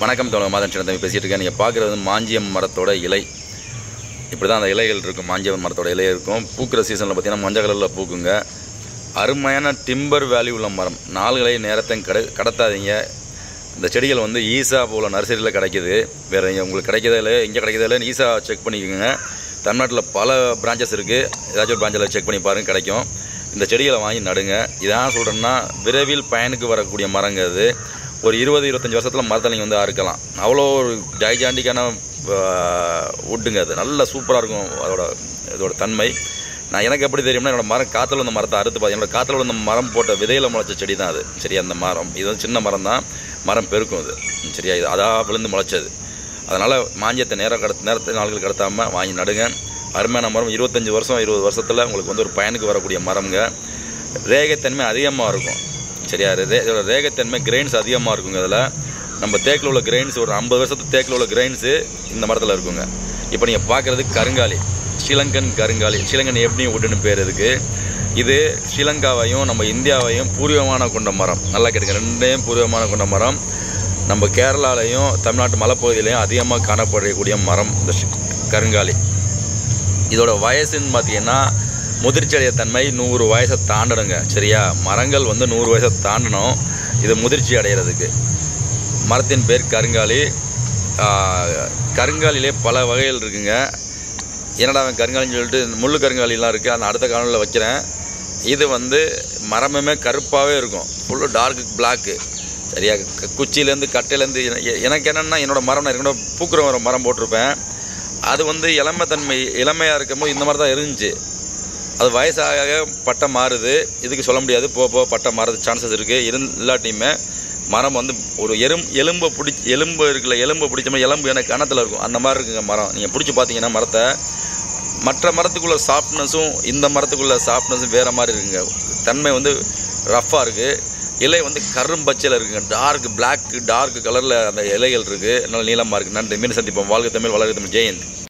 வணக்கம் தோழர், மாதன் சின்ன தம்பி பேசிகிட்டு இருக்கேன். நீங்கள் பார்க்குறது மாஞ்சியம் மரத்தோட இலை. இப்படி தான் அந்த இலைகள் இருக்கும். மாஞ்சியம் மரத்தோட இலை இருக்கும். பூக்கிற சீசனில் பார்த்தீங்கன்னா மஞ்சள் கலரில் பூக்குங்க. அருமையான டிம்பர் வேல்யூ உள்ள மரம். 4 இலை நேரத்தை கடத்தாதீங்க. இந்த செடிகள் வந்து ஈசா போல் நர்சரியில் கிடைக்கிது. வேறு உங்களுக்கு கிடைக்கிறதே இல்லை, இங்கே கிடைக்கிறதே இல்லை. ஈசா செக் பண்ணிக்கோங்க. தமிழ்நாட்டில் பல பிரான்ச்சஸ் இருக்குது. ஏதாச்சும் ஒரு பிரான்ச்சில் செக் பண்ணி பாருங்கள், கிடைக்கும். இந்த செடிகளை வாங்கி நடுங்க. இதான் சொல்கிறேன்னா விரைவில் பயனுக்கு வரக்கூடிய மரங்க. அது ஒரு 20-25 வருஷத்தில் மரத்தை நீங்கள் வந்து அறுக்கலாம். அவ்வளோ ஒரு ஜைஜாண்டிக்கான வுட்டுங்க. அது நல்ல சூப்பராக இருக்கும். இதோட தன்மை எனக்கு எப்படி தெரியும்னா, என்னோடய மரம் காற்றுல வந்த மரத்தை அறுத்து பார்த்து, என்னோடய காற்றுல வந்த மரம் போட்ட விதையில் முளைச்ச செடி தான் அது. சரியா, அந்த மரம் இது வந்து சின்ன மரம் தான், மரம் பெருக்கும் அது. சரியா, இது அதாக விழுந்து முளைச்சது. அதனால் மாஞ்சியத்தை நேரத்தை நாள்கள் கடத்தாமல் வாங்கி நடுங்க. அருமையான மரம். 25 வருஷம் 20 வருஷத்தில் உங்களுக்கு வந்து ஒரு பயனுக்கு வரக்கூடிய மரம்ங்க. ரேகைத்தன்மை அதிகமாக இருக்கும். சரியா, இதோட ரேகைத்தன்மை கிரெயின்ஸ் அதிகமாக இருக்குங்க. அதில் நம்ம தேக்கில் உள்ள கிரெயின்ஸ் ஒரு 50 வருஷத்து தேக்கில் உள்ள கிரெயின்ஸு இந்த மரத்தில் இருக்குங்க. இப்போ நீங்கள் பார்க்குறது கருங்காலி, ஸ்ரீலங்கன் கருங்காலி. ஸ்ரீலங்கன் எப்படி வுட்டுன்னு பேர் இதுக்கு. இது ஸ்ரீலங்காவையும் நம்ம இந்தியாவையும் பூர்வமான கொண்ட மரம். நல்லா கேட்டுங்க, ரெண்டையும் பூர்வமான கொண்ட மரம். நம்ம கேரளாலையும் தமிழ்நாட்டு மலைப்பகுதியிலையும் அதிகமாக காணப்படக்கூடிய மரம் இந்த கருங்காலி. இதோட வயசுன்னு பார்த்தீங்கன்னா முதிர்ச்சி தன்மை 100 வயசை தாண்டணுங்க. சரியா, மரங்கள் வந்து 100 வயசை தாண்டணும் இது முதிர்ச்சி அடைகிறதுக்கு. மரத்தின் பேர் கருங்காலி. கருங்காலிலே பல வகைகள் இருக்குங்க. என்னடா கருங்காலின்னு சொல்லிட்டு முள்ளு கருங்காலிலாம் இருக்குது, அந்த அடுத்த காணொலியில் வைக்கிறேன். இது வந்து மரமே கருப்பாகவே இருக்கும், ஃபுல்லு டார்க் பிளாக்கு. சரியா, குச்சியிலேருந்து கட்டையிலேருந்து எனக்கு என்னென்னா, என்னோடய மரம் நான் என்னோட பூக்குற மரம் போட்டிருப்பேன். அது வந்து இளமையாக இருக்கும்போது இந்த மாதிரி தான் இருந்துச்சு. அது வயசாக பட்டை மாறுது. இதுக்கு சொல்ல முடியாது, போக பட்டை மாறுறது சான்சஸ் இருக்குது. இல்லாட்டியுமே மரம் வந்து ஒரு எலும்பு இருக்குல்ல, எலும்பு பிடிச்ச மாதிரி எலும்பு எனக்கு கணத்தில் இருக்கும், அந்த மாதிரி இருக்குங்க மரம். நீங்கள் பிடிச்சி பார்த்தீங்கன்னா மரத்தை, மற்ற மரத்துக்குள்ள சாஃப்ட்னஸும் இந்த மரத்துக்குள்ள சாஃப்ட்னஸும் வேறு மாதிரி இருக்குங்க. தன்மை வந்து ரஃப்பாக இருக்குது. இலை வந்து கரும்பச்சையில் இருக்குங்க. டார்க் கலரில் அந்த இலைகள் இருக்குது. நல்ல நீளமாக இருக்குது. நன்றி. மீண்டும் சந்திப்போம். வாழ்க தமிழ், வளர்க தமிழ். ஜெயந்த்.